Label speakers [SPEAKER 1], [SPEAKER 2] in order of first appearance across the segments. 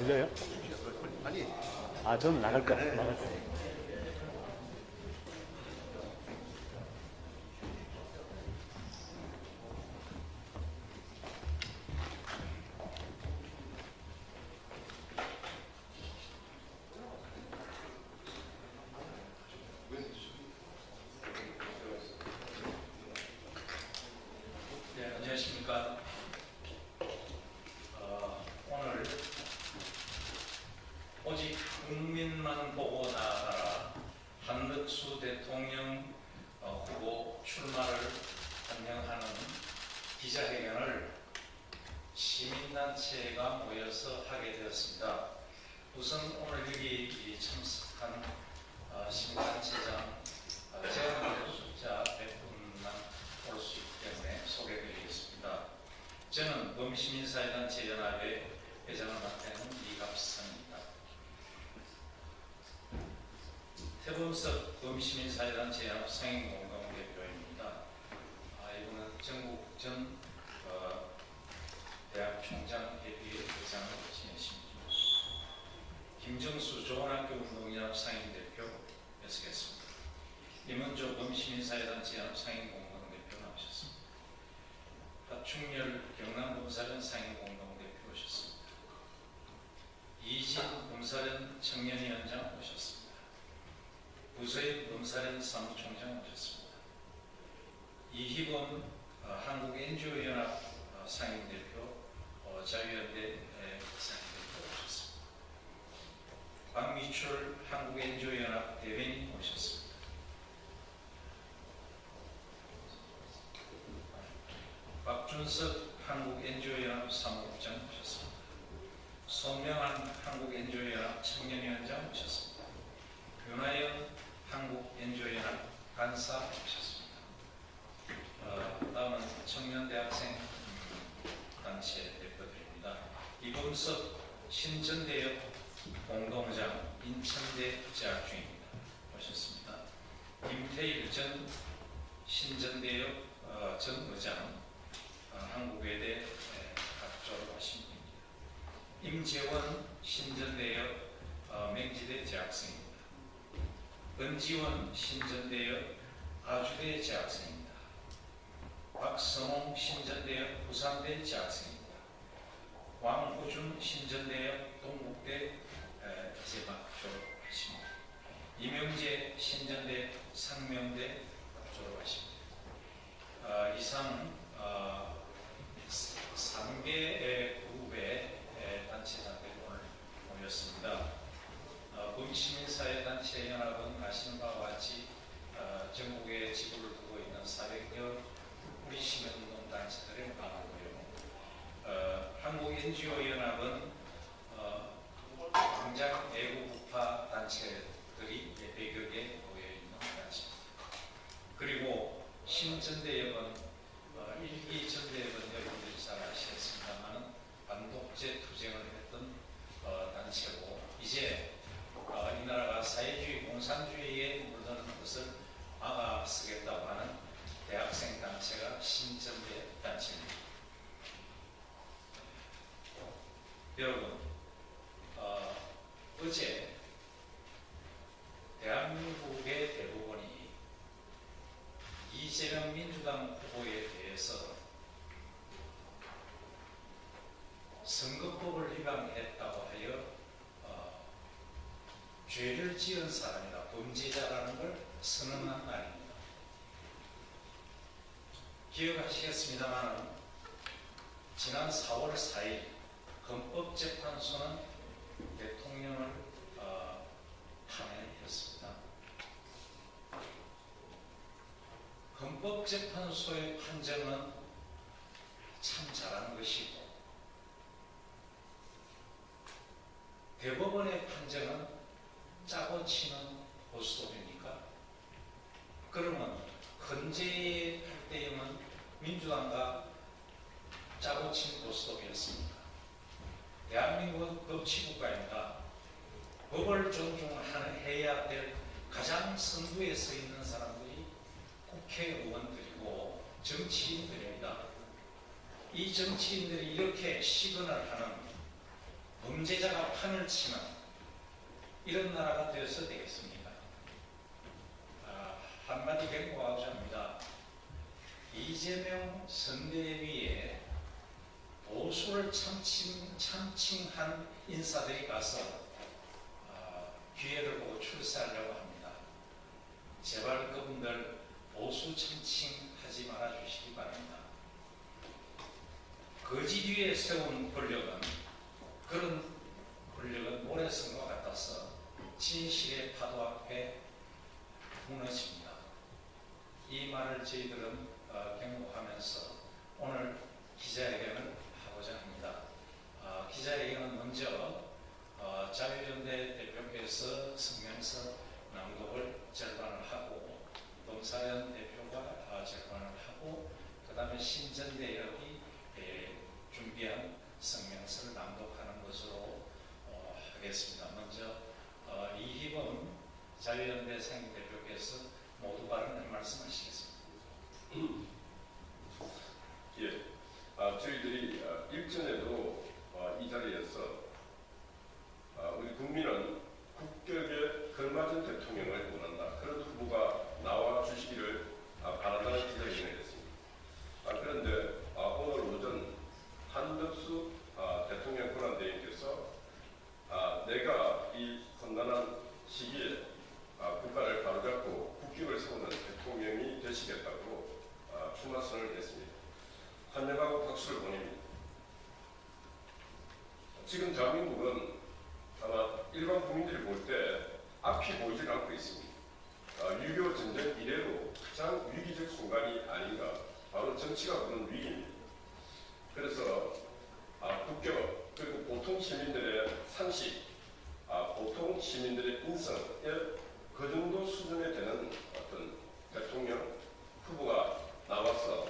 [SPEAKER 1] 들려요?
[SPEAKER 2] 아니,
[SPEAKER 1] 아, 저는 나갈 거야. 나갈 거야.
[SPEAKER 3] 네, 안녕하십니까. 오늘 오직 국민만 보고 나아가라 한덕수 대통령 후보 출마를 환영하는 기자회견을 시민단체가 모여서 하게 되었습니다. 우선 오늘 여기 참석한 시민단체장 제한된 숫자 100분만 올 수 있기 때문에 소개드리겠습니다. 저는 범시민사회단체 연합의 회장을 맡아 있는 이갑성입니다. 태범석 범시민사회단체 연합 상임공동대표입니다. 이분은 전국 전 대학 총장협의회 회장을 지내십니다. 김정수 좋은학교 운동연합 상임대표 연석했습니다. 임은조 범시민사회단체 연합 상임공동대표 나오셨습니다. 박충렬 경남검사련 상임공동대표 오셨습니다. 이진 검사련 청년위원장 오셨습니다. 부서인 검사련 사무총장 오셨습니다. 이희범 한국 NGO연합 상임대표 자유연대 상임대표 오셨습니다. 박미출 한국 NGO연합 대변인 오셨습니다. 박준석 한국 NGO연합 사무국장 오셨습니다. 손명한 한국 NGO연합 청년위원장 오셨습니다. 윤하영 한국 NGO연합 간사 오셨습니다. 다음은 청년대학생 단체 대표들입니다. 이범석 신전대역 공동장 인천대 재학 중입니다. 오셨습니다. 김태일 전 신전대역 전 의장 한국외대 각 졸업하신 분입니다. 임재원 신전대역 맹지대 재학생입니다. 은지원 신전대역 아주대 재학생입니다. 박성홍 신전대역 부산대 재학생입니다. 왕호준 신전대역 동국대 재학 졸업하십니다. 이명재 신전대 상명대 졸업하십니다. 이상 3개의 그룹의 단체장들이 오늘 모였습니다. 범시민사회단체 연합은 아시는 바와 같이 전국에 지부를 두고 있는 400여 우리 시민운동 단체들의 연합이고요. 한국 NGO 연합은 당장 애국우파 단체들이 100여 개 모여있는 단체입니다. 그리고 신전대역은 일기 전대역은 여러분들이 잘 아시겠습니다만 반독재 투쟁을 했던 단체고 이제 이 나라가 사회주의 공산주의에 물드는 것을 막아쓰겠다고 하는 대학생 단체가 신전대 단체입니다. 여러분, 어제 대한민국의 대부분이 이재명 민주당 후보에 대해서 선거법을 위반했다고 하여 죄를 지은 사람이다, 범죄자라는 걸 선언한 날입니다. 기억하시겠습니다만 지난 4월 4일 헌법재판소는 대통령을 탄핵했습니다. 헌법재판소의 판정은 참 잘한 것이고 대법원의 판정은 짜고 치는 고스톱입니까? 그러면 헌재할 때에는 민주당과 짜고 친 고스톱이었습니까? 대한민국은 법치국가입니다. 법을 존중해야 될 가장 선두에 서 있는 사람들이 국회의원들이고 정치인들입니다. 이 정치인들이 이렇게 시건을 하는 범죄자가 판을 치는 이런 나라가 되어서 되겠습니까? 한마디 경고하고자 합니다. 이재명 선대위에 보수를 참칭한 인사들이 가서 기회를 보고 출세하려고 합니다. 제발 그분들 보수 참칭하지 말아 주시기 바랍니다. 거짓 위에 세운 권력은 그런 권력은 모래성과 같아서 진실의 파도 앞에 무너집니다. 이 말을 저희들은 경고하면서 오늘 기자회견을 하고자 합니다. 기자회견은 먼저 자유연대 대표께서 성명서 낭독을 절반을 하고 동사련 대표가 절반을 하고 그 다음에 신전대협이 준비한 성명서를 낭독하는 것으로 하겠습니다. 먼저 이희범 자유연대 상임대표께서 모두 발언을 말씀하시겠습니다.
[SPEAKER 2] 예, 저희들이 일전에도 이 자리에서 우리 국민은 국격에 걸맞은 대통령을 원한다. 그런 후보가 나와 주시기를 바란다는 기자회견을 했습니다. 그런데 오늘 오전 한덕수 대통령 권한대행께서 내가 이 험난한 시기에 국가를 바로잡고 국격을 세우는 대통령이 되시겠다고 출마 선언을 했습니다. 환영하고 박수를 보냅니다. 지금 대한민국은 아마 일반 국민들이 볼 때 앞이 보이질 않고 있습니다. 6.25 전쟁 이래로 가장 위기적 순간이 아닌가, 바로 정치가 그런 위기입니다. 그래서 국격 그리고 보통 시민들의 상식, 보통 시민들의 인성에 그 정도 수준에 되는 어떤 대통령 후보가 나와서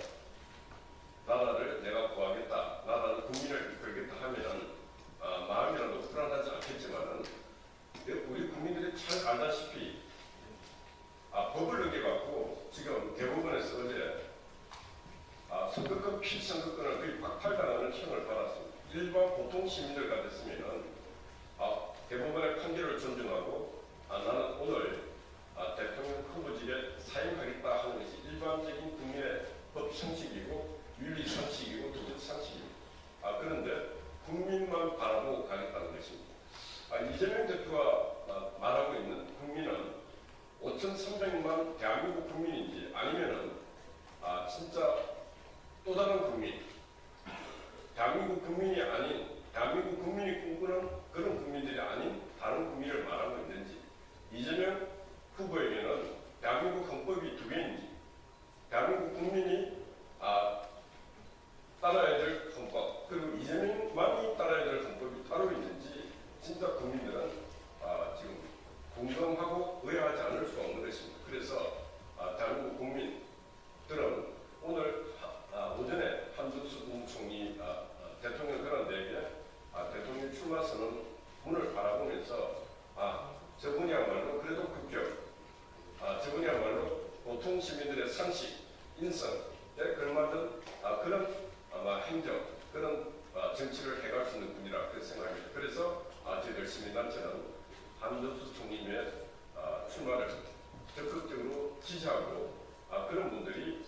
[SPEAKER 2] 나라를 내가 구하겠다, 나라를 국민을 이끌겠다 하면 마음이라도 불안하지 않겠지만은 우리 국민들이 잘 알다시피 법을 어겨갖고 지금 대법원에서 어제 선거권 필선거권을 거의 박탈당하는 형을 받았습니다. 일반 보통 시민들 같았으면은 대법원의 판결을 존중하고 나는 오늘 대통령 후보직에 사임하겠다 하는 것이 일반적인 국민의 법 상식이고 윤리 상식이고 도덕 상식입니다. 그런데 국민만 바라보고 가겠다는 것입니다. 이재명 대표가 말하고 있는 국민은 5,300만 대한민국 국민인지 아니면은 진짜 또 다른 국민, 대한민국 국민이 아닌, 대한민국 국민이 꿈꾸는 그런 국민들이 아닌 다른 국민을 말하고 있는지, 이재명 후보에게는 대한민국 헌법이 두 개인지, 대한민국 국민이 따라야 될 헌법, 그리고 이재명만이 따라야 될 헌법이 따로 있는지 진짜 국민들은 지금 궁금하고 의아하지 않을 수 없는 것입니다. 그래서 대한민국 국민들은 오늘 오전에 한덕수 국무총리 대통령 권한대행에게 대통령 출마 선언 문을 바라보면서 저분이야말로 그래도 국격, 저분이야말로 보통 시민들의 상식, 인성에 걸맞은 그런 행정, 그런 정치를 해갈 수 있는 분이라 그렇게 생각합니다. 그래서 저희들 시민단체는 한덕수 총리의 출마를 적극적으로 지지하고 그런 분들이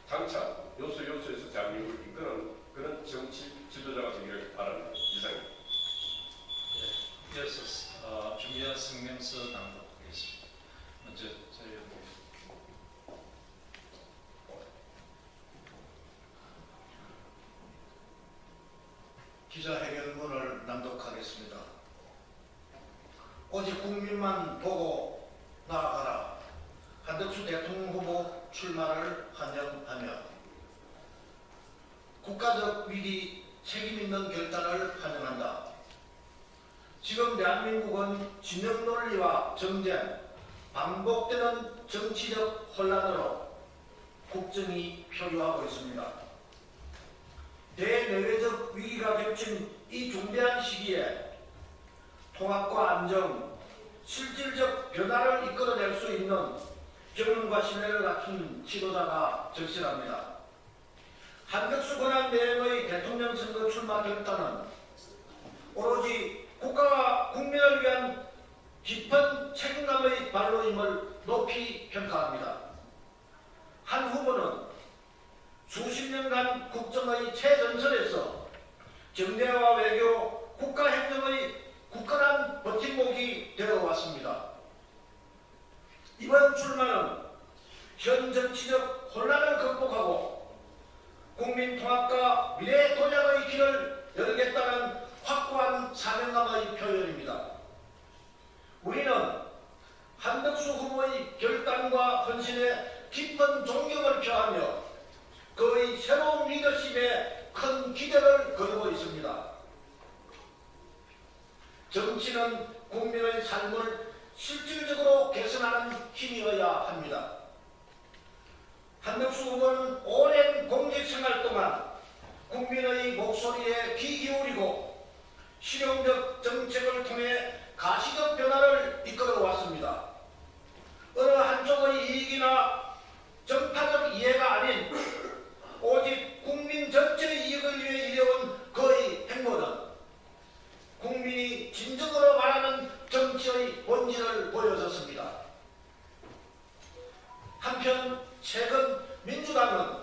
[SPEAKER 2] 장차 요소에서 대한민국을 이끄는 그런 정치 지도자가 되기를 바랍니다. 이상입니다.
[SPEAKER 3] 이어서 준비한 성명서 낭독하겠습니다. 먼저 저희
[SPEAKER 4] 기자회견문을 낭독하겠습니다. 오직 국민만 보고 나아가라. 한덕수 대통령 후보 출마를 환영하며 국가적 위기 책임 있는 결단을 환영한다. 지금 대한민국은 진영 논리와 정쟁, 반복되는 정치적 혼란으로 국정이 표류하고 있습니다. 대내외적 위기가 겹친 이 중대한 시기에 통합과 안정, 실질적 변화를 이끌어낼 수 있는 경륜과 신뢰를 갖춘 지도자가 절실합니다. 한덕수 권한대행의 대통령 선거 출마 결단은 오로지 국가와 국민을 위한 깊은 책임감의 발로임을 높이 평가합니다. 한 후보는 수십 년간 국정의 최전선에서 정대와 외교, 국가행정의 굳건한 버팀목이 되어왔습니다. 이번 출마는 현 정치적 혼란을 극복하고 국민 통합과 미래 도약의 길을 열겠다는 확고한 사명감의 표현입니다. 우리는 한덕수 후보의 결단과 헌신에 깊은 존경을 표하며 그의 새로운 리더십에 큰 기대를 걸고 있습니다. 정치는 국민의 삶을 실질적으로 개선하는 힘이어야 합니다. 한덕수 후보는 오랜 공직생활 동안 국민의 목소리에 귀 기울이고 실용적 정책을 통해 가시적 변화를 이끌어 왔습니다. 어느 한쪽의 이익이나 정파적 이해가 아닌 오직 국민 전체의 이익을 위해 이뤄온 그의 행보는 국민이 진정으로 말하는 정치의 본질을 보여줬습니다. 한편 최근 민주당은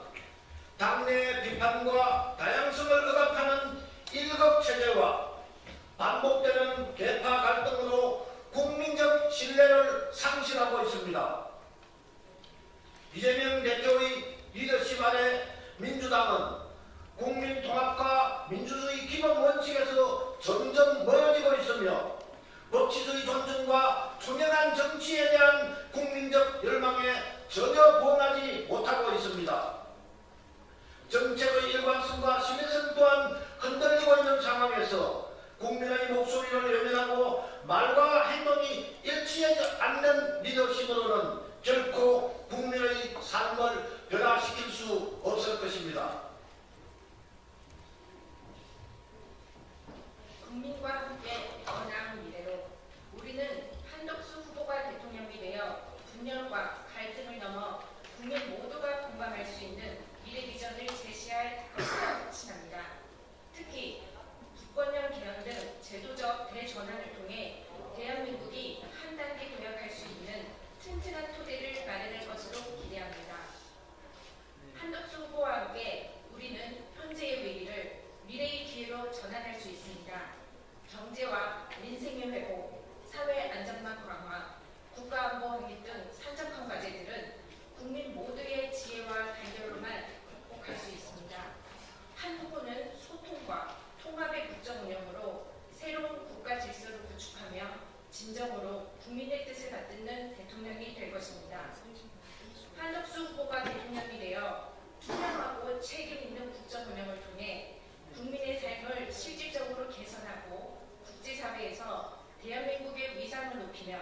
[SPEAKER 4] 당내 비판과 다양성을 억압하는 일극체제와 반복되는 계파 갈등으로 국민적 신뢰를 상실하고 있습니다. 이재명 대표의 리더십 아래 민주당은 국민 통합과 민주주의 기본 원칙에서 점점 멀어지고 있으며 법치주의 존중과 투명한 정치에 대한 국민적 열망에 전혀 부응하지 못하고 있습니다. 정책의 일관성과 신뢰성 또한 흔들리고 있는 상황에서 국민의 목소리를 외면하고 말과 행동이 일치하지 않는 리더십으로는 결코 국민의 삶을 변화시킬 수 없을 것입니다.
[SPEAKER 5] 국민과 함께 나은 미래로 우리는 한덕수 후보가 대통령이 되어 분열과 갈등을 넘어 국민 모두가 공감할 수 있는 미래 비전을 제시할 것이라 확신합니다. 특히 주권형 개헌 등 제도적 대전환을 통해 대한민국이 한 단계 도약할 수 있는 튼튼한 토대를 마련할 것으로 기대합니다. 한덕수 후보와 함께 우리는 현재의 위기를 미래의 기회로 전환할 수 있습니다. 경제와 민생의 회복, 사회 안전망 강화, 국가안보 확립 등 산적한 과제들은 국민 모두의 지혜와 단결로만 극복할 수 있습니다. 한 후보는 소통과 통합의 국정 운영으로 새로운 국가 질서를 구축하며 진정으로 국민의 뜻을 받듣는 대통령이 될 것입니다. 한덕수 후보가 대통령이 되어 투명하고 책임 있는 국정 운영을 통해 국민의 삶을 실질적으로 개선하고 국제사회에서 대한민국의 위상을 높이며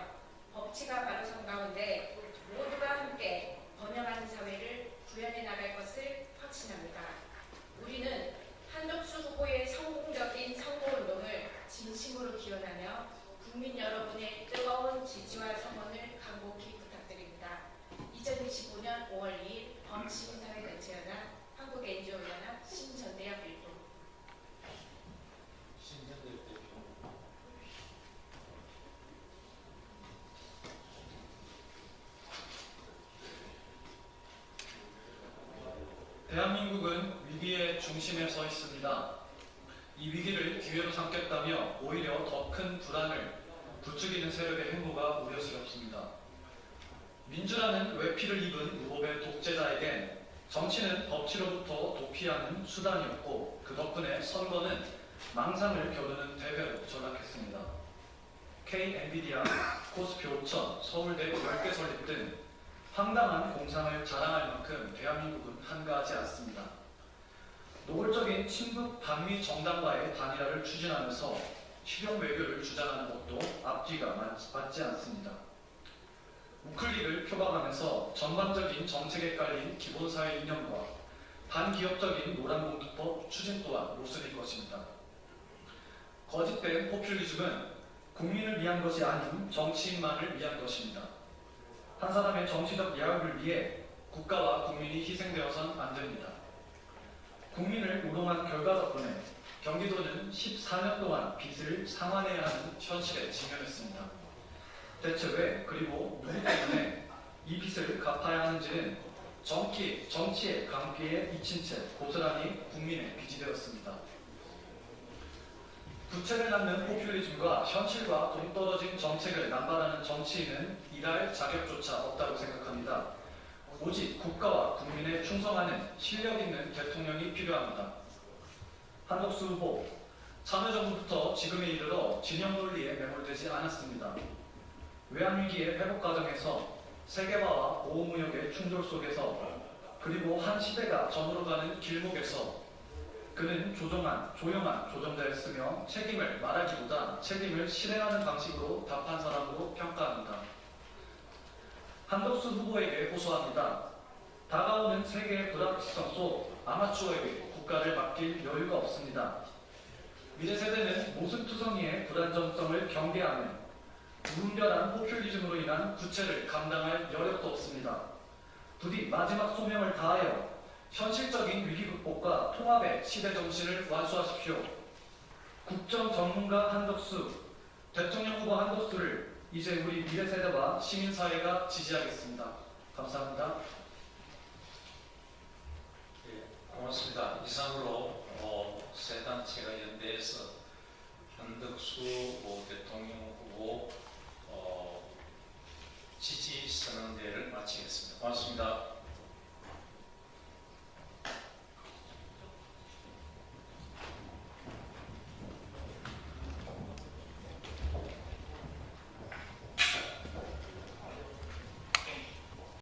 [SPEAKER 5] 법치가 바로 선 가운데 모두가 함께 번영하는 사회를 구현해 나갈 것을 확신합니다. 우리는 한덕수 후보의 성공적인 선거운동을 진심으로 기원하며 국민 여러분의 뜨거운 지지와 성원을 간곡히 부탁드립니다. 2025년 5월 2일 범시민사회단체연합 한국NGO연합 신전대협 일부
[SPEAKER 6] 대한민국은 위기의 중심에 서 있습니다. 이 위기를 기회로 삼겠다며 오히려 더 큰 불안을 부추기는 세력의 행보가 우려스럽습니다. 민주라는 외피를 입은 무법의 독재자에겐 정치는 법치로부터 도피하는 수단이었고 그 덕분에 선거는 망상을 겨루는 대회로 전락했습니다. K 엔비디아, 코스피 5천, 서울대 10개 설립 등 황당한 공상을 자랑할 만큼 대한민국은 한가하지 않습니다. 노골적인 친북 반미 정당과의 단일화를 추진하면서 실용 외교를 주장하는 것도 앞뒤가 맞지 않습니다. 우클릭을 표방하면서 전반적인 정책에 깔린 기본사회 이념과 반기업적인 노란봉투법 추진 또한 모순일 것입니다. 거짓된 포퓰리즘은 국민을 위한 것이 아닌 정치인만을 위한 것입니다. 한 사람의 정치적 야욕을 위해 국가와 국민이 희생되어선 안 됩니다. 국민을 우롱한 결과 덕분에 경기도는 14년 동안 빚을 상환해야 하는 현실에 직면했습니다. 대체 왜 그리고 누구 때문에 이 빚을 갚아야 하는지는 정치의 강피에 미친 채 고스란히 국민의 빚이 되었습니다. 부채를 낳는 포퓰리즘과 현실과 동떨어진 정책을 남발하는 정치인은 일할 자격조차 없다고 생각합니다. 오직 국가와 국민에 충성하는 실력 있는 대통령이 필요합니다. 한덕수 후보, 참여정부부터 지금에 이르러 진영 논리에 매몰되지 않았습니다. 외환위기의 회복 과정에서 세계화와 보호무역의 충돌 속에서 그리고 한 시대가 저물어가는 길목에서 그는 조용한 조정자였으며 책임을 말하기보다 책임을 실행하는 방식으로 답한 사람으로 평가합니다. 한덕수 후보에게 호소합니다. 다가오는 세계의 불확실성 속 아마추어에게 국가를 맡길 여유가 없습니다. 미래 세대는 모순투성이의 불안정성을 경계하며 무분별한 포퓰리즘으로 인한 부채를 감당할 여력도 없습니다. 부디 마지막 소명을 다하여 현실적인 위기 극복과 통합의 시대 정신을 완수하십시오. 국정 전문가 한덕수, 대통령 후보 한덕수를 이제 우리 미래 세대와 시민사회가 지지하겠습니다. 감사합니다.
[SPEAKER 3] 고맙습니다. 이상으로 세 단체가 연대해서 한덕수 대통령 후보 지지 선언대회를 마치겠습니다. 고맙습니다.